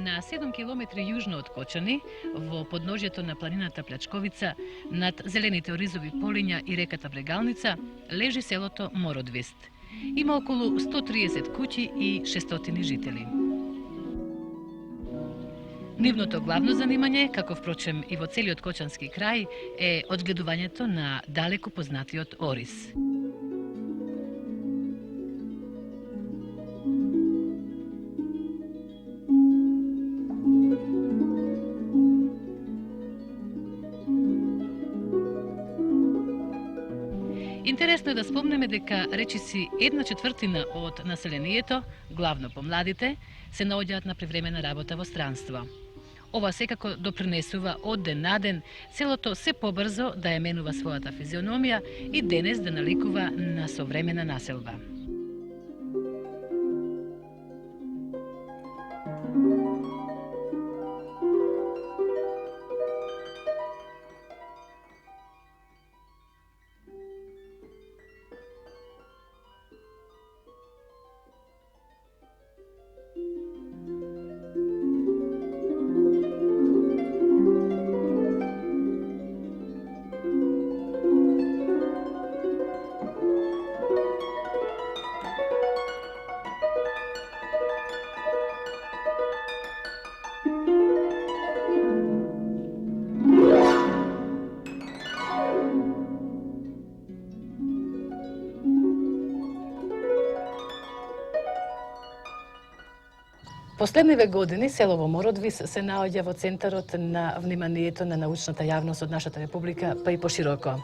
на 7 километри јужно од Кочани, во подножјето на планината Плячковица, над зелените оризови полиња и реката Брегалница, лежи селото Мородвист. Има околу 130 куќи и 600 жители. Нивното главно занимање, како впрочем и во целиот Кочански крај, е одгледувањето на далеко познатиот ориз. Интересно е да спомнеме дека речиси 1/4 од населението, главно помладите, се наоѓаат на привремена работа во странство. Ова секако допринесува од ден на ден селото се побрзо да ја менува својата физиономија и денес да наликува на современа населба. Последниве години село Мородвис се наоѓа во центарот на вниманието на научната јавност од нашата република, па и пошироко.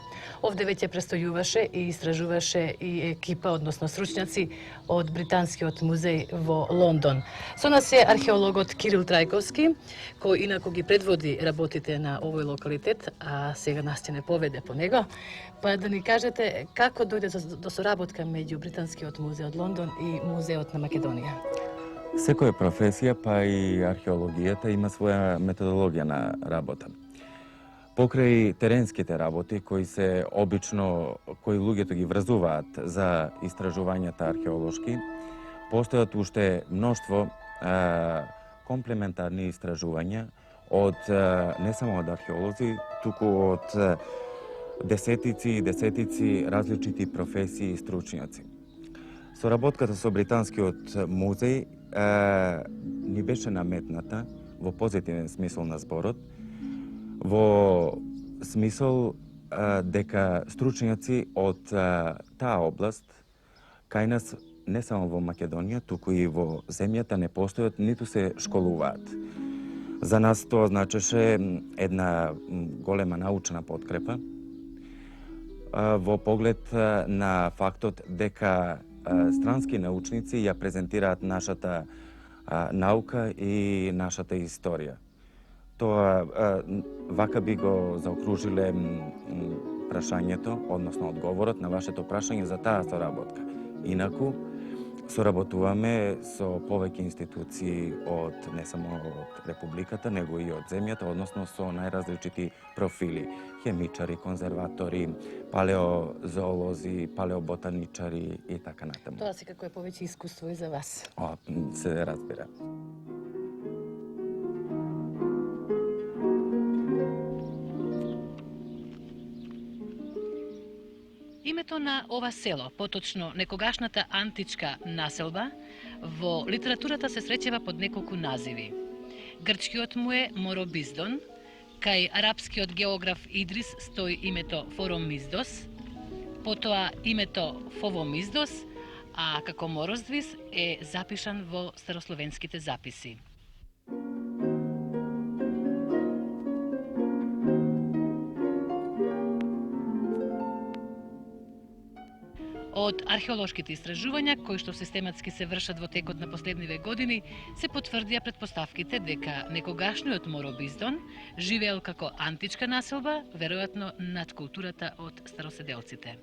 Овде веќе престојуваше и истражуваше и екипа, односно стручњаци од Британскиот музеј во Лондон. Со нас е археологот Кирил Трајковски, кој инаку ги предводи работите на овој локалитет, а сега нас ќе не поведе по него. Па да ни кажете како дојде до соработка меѓу Британскиот музеј од Лондон и Музеот на Македонија? Секоја професија, па и археологијата, има своја методологија на работа. Покрај теренските работи, кои луѓето ги врзуваат за истражувањата археолошки, постојат уште мноштво комплементарни истражувања од не само од археолози, туку од десетици и десетици различити професии и стручњаци. Соработката со Британскиот музеј ни беше наметната во позитивен смисол на зборот, во смисол дека стручњаци од таа област кај нас не само во Македонија, туку и во земјата не постојат, ниту се школуваат. За нас тоа значеше една голема научна подкрепа во поглед на фактот дека странски научници ја презентираат нашата наука и нашата историја. Тоа вака би го заокружиле прашањето, односно одговорот на вашето прашање за таа соработка. Инаку, соработуваме со повеќе институции од не само од Републиката, него и од земјата, односно со најразличити профили. Хемичари, конзерватори, палеозоолози, палеоботаничари и така натаму. Тоа секако е повеќе искуство и за вас. Се разбира. Името на ова село, поточно некогашната античка населба, во литературата се среќава под неколку називи. Грчкиот му е Моробиздон, кај арапскиот географ Идрис стои името Форомиздос, потоа името Фовомиздос, а како Мороздвис е запишан во старословенските записи. Од археолошките истражувања, кои што систематски се вршат во текот на последниве години, се потврдија претпоставките дека некогашниот Моробиздон живеел како античка населба, веројатно над културата од староседелците.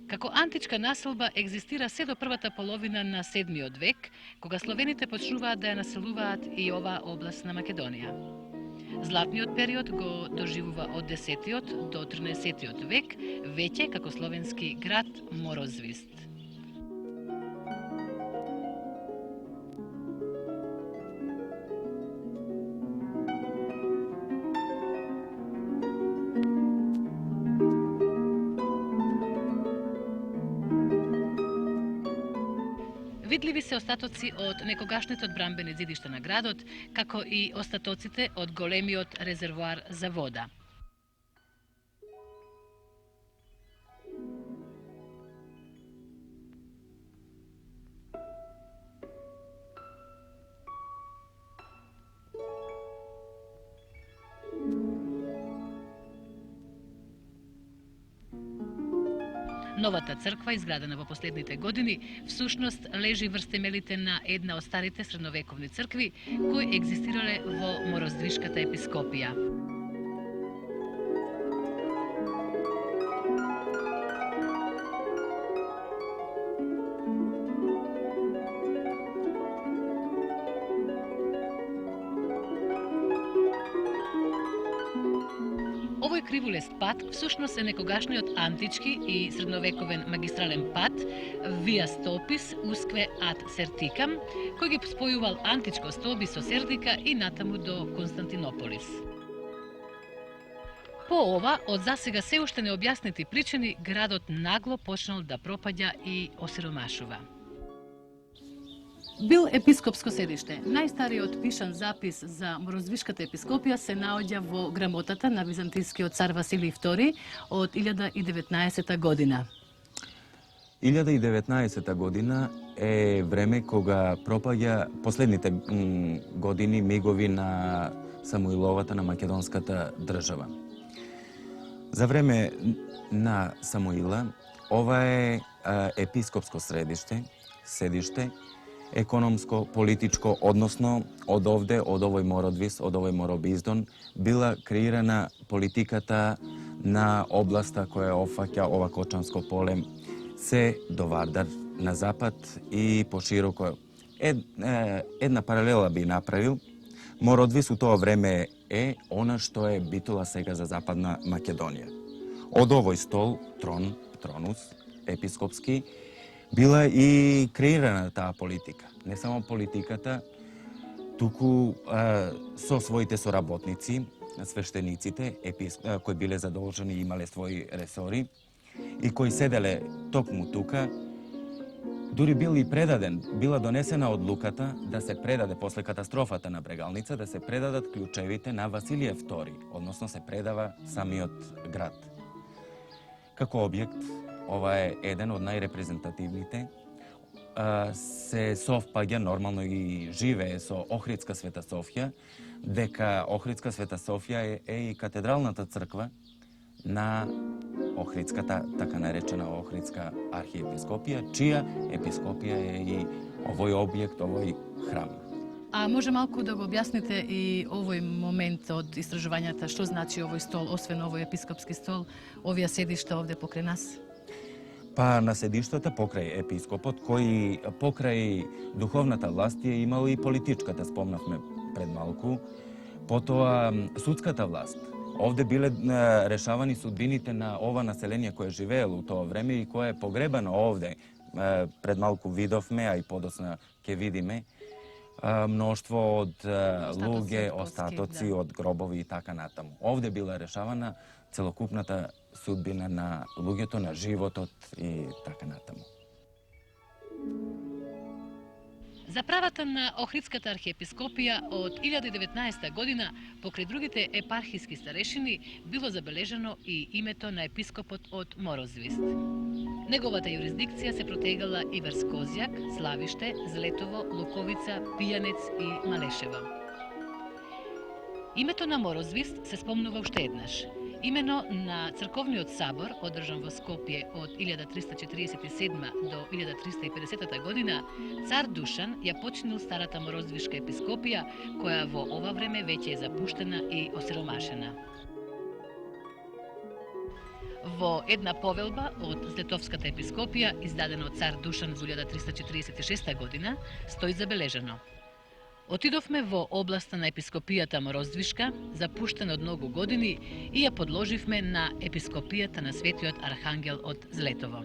Како античка населба екзистира се до првата половина на 7 век, кога словените почнуваат да ја населуваат и оваа област на Македонија. Златниот период го доживува од 10 до 13 век, веќе како словенски град Морозвист. Видливи се остатоци од некогашните одбранбени зидишта на градот, како и остатоците од големиот резервоар за вода. Новата црква, изградена во последните години, всушност лежи врз темелите на една од старите средновековни цркви кои екзистирале во Мороздвишката епископија. Овој кривулест пат всушност е некогашниот антички и средновековен магистрален пат Via Stolpis Usque ad Serticam, кој ги спојувал античко столби со Сердика и натаму до Константинополис. По ова, од засега се уште необјаснети причини, градот нагло почнал да пропаѓа и осиромашува. Бил епископско седиште. Најстариот пишан запис за Морозвишката епископија се наоѓа во грамотата на византискиот цар Василий II од 1019 година. 1019 година е време кога пропаѓа последните години мигови на Самуиловата на македонската држава. За време на Самуила ова е епископско седиште, економско, политичко, односно од овде, од овој Мородвис, од овој Моробиздон, била креирана политиката на областа која офаќа ова Кочанско поле, се до Вардар на запад и пошироко. Една паралела би направил. Мородвис у тоа време е она што е битола сега за Западна Македонија. Од овој стол, тронус, епископски, била и креирана таа политика. Не само политиката, туку со своите соработници, свештениците, кои биле задолжени и имале своји ресори, и кои седеле токму тука, дури била донесена одлуката да се предаде после катастрофата на Брегалница, да се предадат клучевите на Василиев II, односно се предава самиот град. Како објект, ова е еден од најрепрезентативните. Се совпаѓа нормално и живее со Охридска Света Софија, дека Охридска Света Софија е и катедралната црква на Охридската, така наречена Охридска архиепископија, чија епископија е и овој објект, овој храм. А може малку да го објасните и овој момент од истражувањата, што значи овој стол, освен овој епископски стол, овие седишта овде покрај нас? Па на седиштата покрај епископот, кој покрај духовната власт е имал и политичката, спомнавме пред малку, потоа судската власт. Овде биле решавани судбините на ова население кое живеело у тоа време и кое е погребано овде. Пред малку видовме, а и подосна ќе видиме, мноштво од луѓе, остатоци од гробови и така натаму. Овде била решавана целокупната судбина на луѓето, на животот и така натаму. За правата на Охридската архиепископија од 1019 година покрај другите епархиски старешини било забележано и името на епископот од Морозвист. Неговата јурисдикција се протегала и врз Козјак, Славиште, Злетово, Луковица, Пијанец и Малешево. Името на Морозвист се спомнува уште еднаш. Имено на црковниот сабор, одржан во Скопје од 1347 до 1350 година, цар Душан ја починил старата Морозвишка епископија, која во ова време веќе е запуштена и осиромашена. Во една повелба од Злетовската епископија, издадена од цар Душан во 1346 година, стои забележано: отидовме во областа на епископијата Мороздвишка, запуштена од многу години, и ја подложивме на епископијата на Светиот Архангел од Злетово.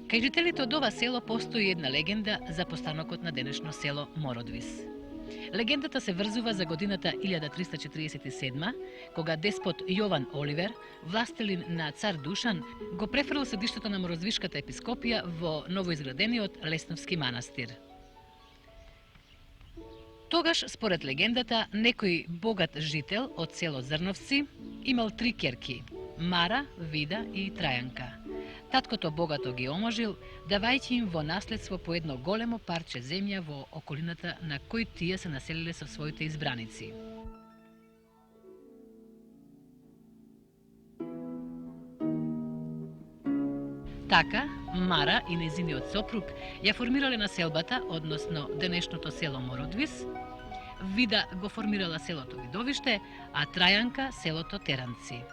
Кај жителите од ова село постои една легенда за постанокот на денешно село Мородвис. Легендата се врзува за годината 1347, кога деспот Јован Оливер, властелин на цар Душан, го префрлил седиштето на Морозвишката епископија во новоизградениот Лесновски манастир. Тогаш, според легендата, некој богат жител од село Зрновци имал 3 ќерки – Мара, Вида и Трајанка. Таткото богато ги омажил, давајќи им во наследство по едно големо парче земја во околината на кој тие се населиле со своите избраници. Така, Мара и незиниот сопруг ја формирале населбата, односно денешното село Мородвис, Вида го формирала селото Видовиште, а Трајанка селото Теранци.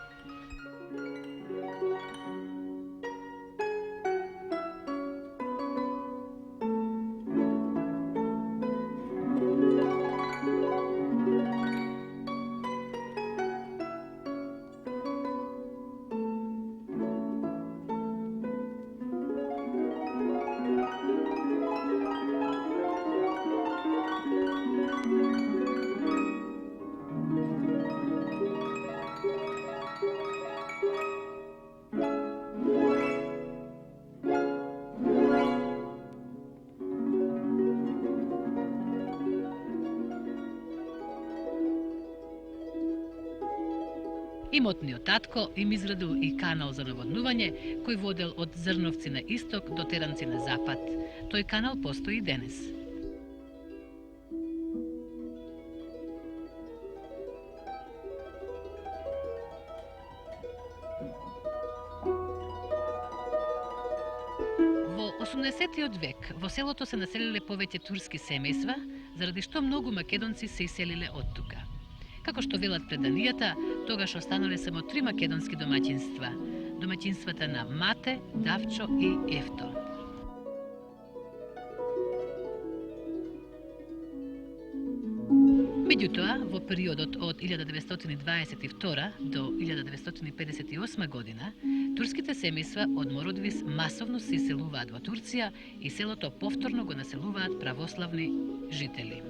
Имотниот татко им изградил и канал за наводнување, кој водел од Зрновци на исток до Теранци на запад. Тој канал постои и денес. Во 18-тиот век во селото се населиле повеќе турски семејства, заради што многу македонци се иселиле од тука. Како што велат преданијата, тогаш останале само 3 македонски домаќинства. Домаќинствата на Мате, Давчо и Ефто. Меѓутоа, во периодот од 1922 до 1958 година, турските семејства од Мородвис масовно се иселуваат во Турција и селото повторно го населуваат православни жители.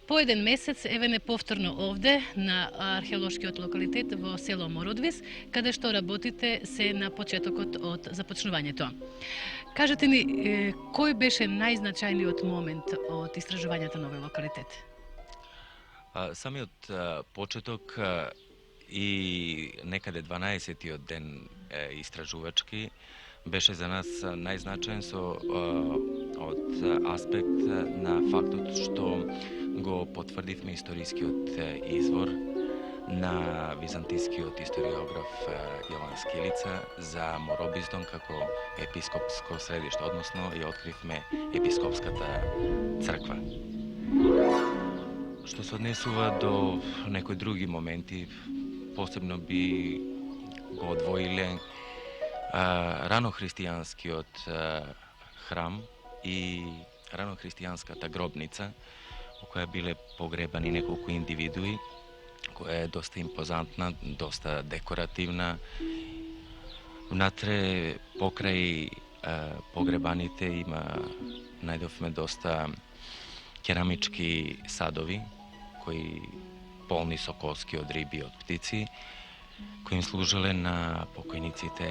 По еден месец евене повторно овде на археолошкиот локалитет во село Мородвис, каде што работите се на почетокот од започнувањето. Кажете ни, кој беше најзначајниот момент од истражувањето на овој локалитет? Самиот почеток и некаде 12-тиот ден истражувачки беше за нас најзначаен од аспект на фактот што го потврдивме историскиот извор на византискиот историограф Јован Скилица за Моробиздон како епископско средиште, односно ја откривме епископската црква. Што се однесува до некои други моменти, посебно би го одвоиле ранохристијанскиот храм и ранохристијанската гробница, во која биле погребани неколку индивидуи, која е доста импозантна, доста декоративна. Внатре, покрај погребаните, најдовме доста керамички садови, кои полни со коски од риби и од птици, кои им служеле на покојниците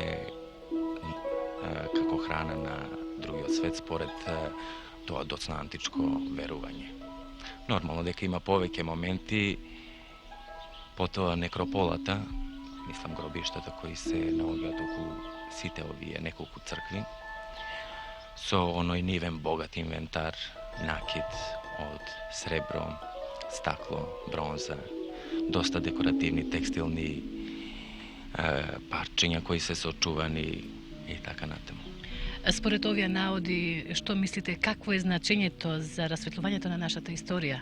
како храна на другиот свет според тоа доцна античко верување. Нормално дека има повеќе моменти, потоа некрополата, мислам гробиштата кои се наоѓаат околу сите овие неколку цркви, со оној нивен богат инвентар, накид од сребро, стакло, бронза, доста декоративни текстилни парчиња кои се сочувани и така натаму. Според овие наоди, што мислите, какво е значењето за расветлувањето на нашата историја?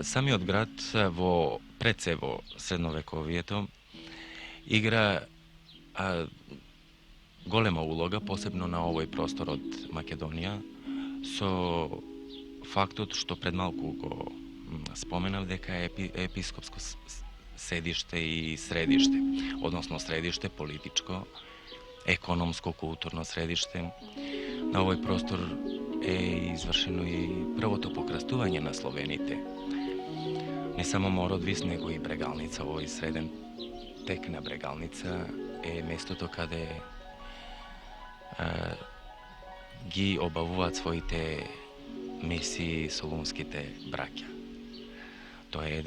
Самиот град пред се во средновековието игра голема улога, посебно на овој простор од Македонија, со фактот што пред малку го споменав дека е епископско седиште и средиште, односно средиште политичко, економско, културно средиште. На овој простор е извршено и првото покрастување на словените. Не само Мородвис, него и Брегалница, овој среден тек на Брегалница е местото каде ги обавуваат своите мисии солунските браќа. Тоа е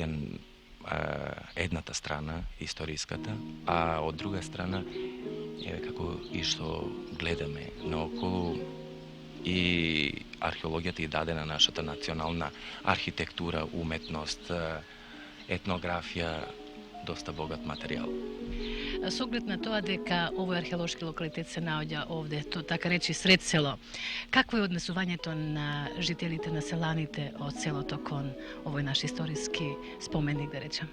едната страна, историската, а од друга страна е како и што гледаме наоколу и археологијата и даде на нашата национална архитектура, уметност, етнографија, доста богат материјал. Со оглед на тоа дека овој археолошки локалитет се наоѓа овде, така речи сред село, какво е однесувањето на жителите, на селаните од селото кон овој наш историски споменик, да речем?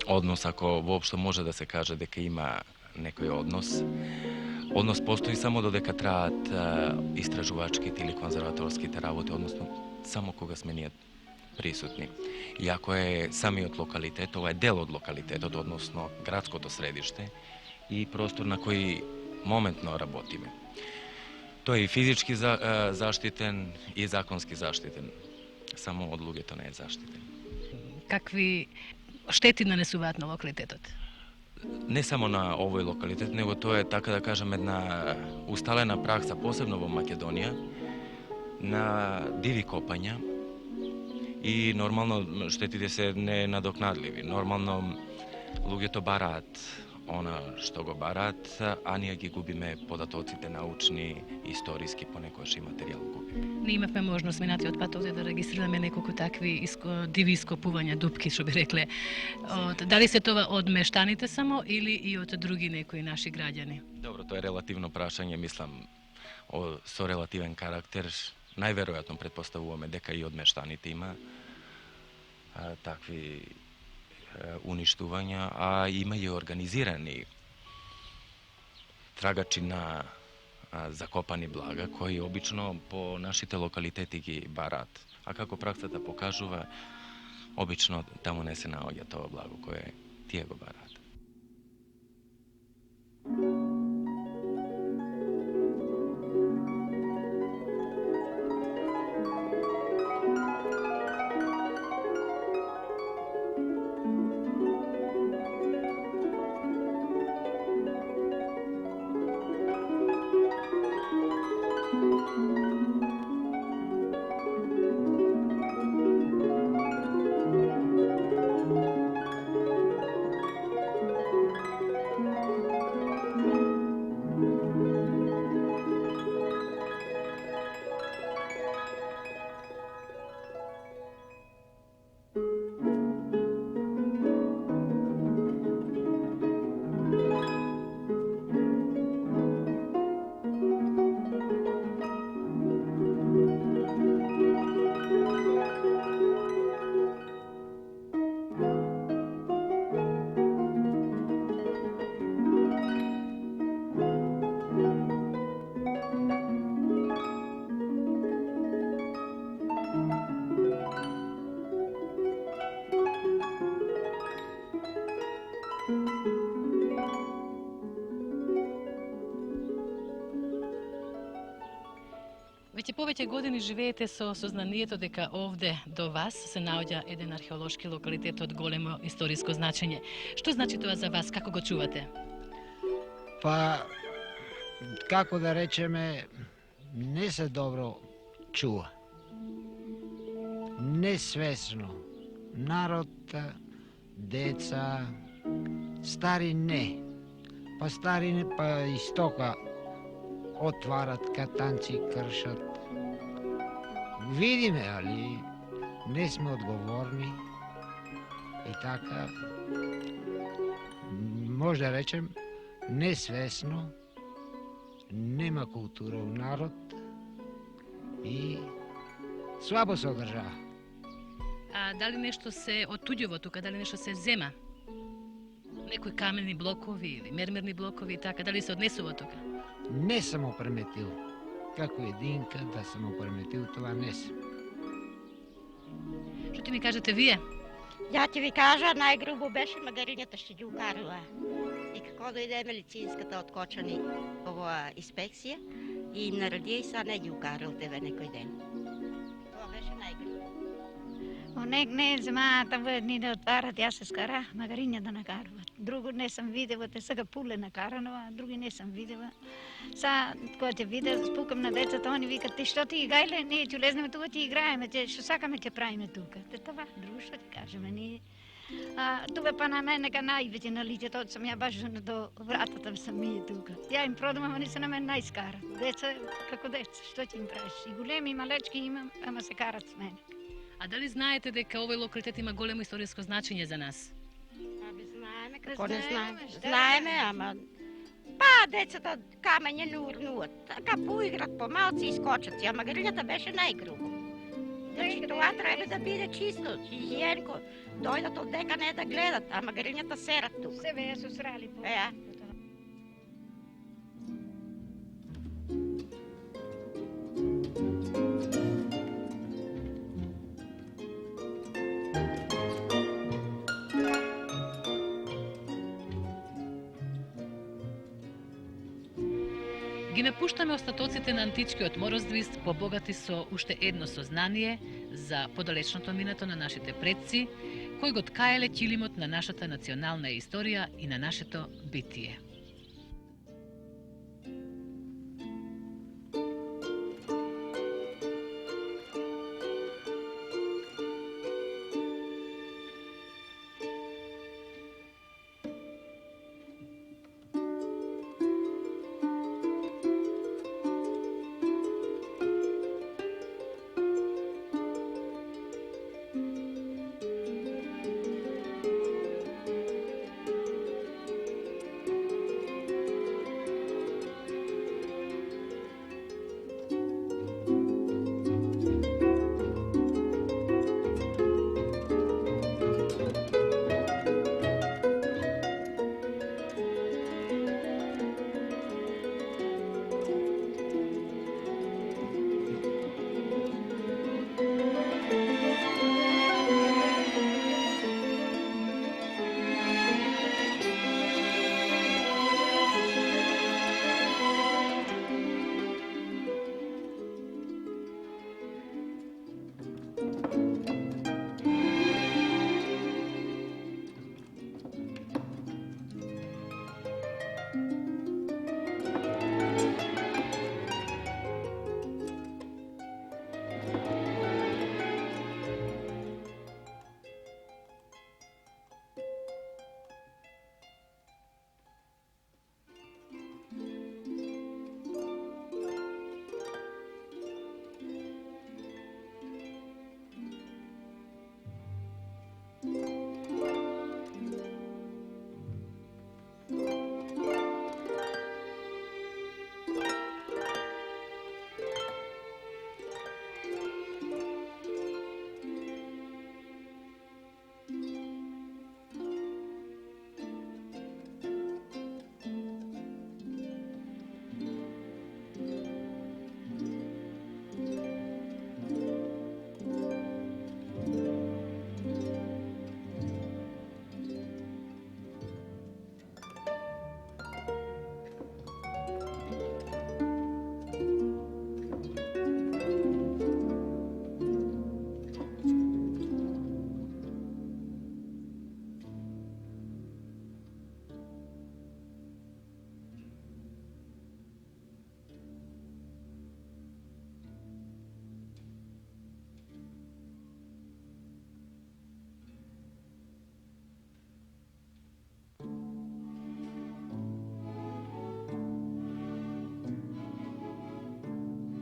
Однос, ако воопшто може да се каже дека има некој однос. Однос постои само додека траат истражувачките или конзерваторските работи, односно само кога сме ние присутни. Иако е самиот локалитет, ова е дел од локалитетот, односно градското средиште и простор на кој моментно работиме. Тој е и физички заштитен и законски заштитен. Само од луѓето не е заштитен. Какви штети нанесуваат на локалитетот? Не само на овој локалитет, него тоа е, така да кажем, една усталена пракса, посебно во Македонија, на диви копања и нормално штетите се ненадокнадливи. Нормално луѓето бараат она што го бараат, а ние ги губиме податоците научни, историски, понекогаш и материјал губиме. Ние имавме можност минатиот пат овде да регистрираме неколку такви диви ископувања, дупки, што би рекле. Дали се тоа од мештаните само или и од други некои наши граѓани? Добро, тоа е релативно прашање, мислам, со релативен карактер. Најверојатно претпоставуваме дека и од мештаните има такви уништувања, а има и организирани трагачи на закопани блага, кои обично по нашите локалитети ги бараат. А како праксата покажува, обично таму не се наоѓа тоа благо кое тие го бараат. Веќе повеќе години живеете со сознанието дека овде до вас се наоѓа еден археолошки локалитет од големо историско значење. Што значи тоа за вас? Како го чувате? Па, како да речеме, не се добро чува. Несвесно. Народ, деца, стари не. Па стари не, па истока отварат катанци, кршат. Видиме, али не сме одговорни и така, може да речем, несвесно, нема култура у народ и слабо се одржава. А дали нешто се оттуѓува тука, дали нешто се зема? Некои камени блокови или мермерни блокови и така, дали се однесува тука? Не само преметил. како единка да съм опреметил, това не съм. Што ти ми кажете вие? Ja ti vi кажа, най-грубо беше магаринята ще ги укарала. И какво дойде медицинската откочани ова инспекция и им нареди и са не ги укарал тебе некој ден. Това беше най-грубо. Онек не земаата ни да отварат, аз се скара магариня да накарват. Друго не съм видела, те сега пуле накарано, а други не съм видела. Са, кога те видя, спукам на децата, они викат, ти що ти играјле, ние ќе лезнеме тука, ти играеме, што сакаме ќе правиме тука. Те това, друго што ти кажеме, ние. Тука па на мен нека највеќе на лицето, од сам ја баш до вратата сам ние тука. Ја им продам, ама не се на мен најскара. Деца, како деца, што ќе им правиш? И големи, и малечки имам, ама се карат с мене. А дали знаете дека овој локалитет има големо историско значење за нас? Аби знаеме, како не знаеме, знаеме. šta Знаеме, da ама па децата камење не урнуват. Така поиграт помалци и скочат си, а магаринята беше най-грубо. Значи това треба да биде чисто, хигиенко. Дојдат од дека не да гледат, а магаринята серат тук. Себе ја се срали по. Еа. Ги напуштаме остатоците на античкиот мороздвист, побогати со уште едно сознание за подалечното минато на нашите предци, кои го ткаеле килимот на нашата национална историја и на нашето битие.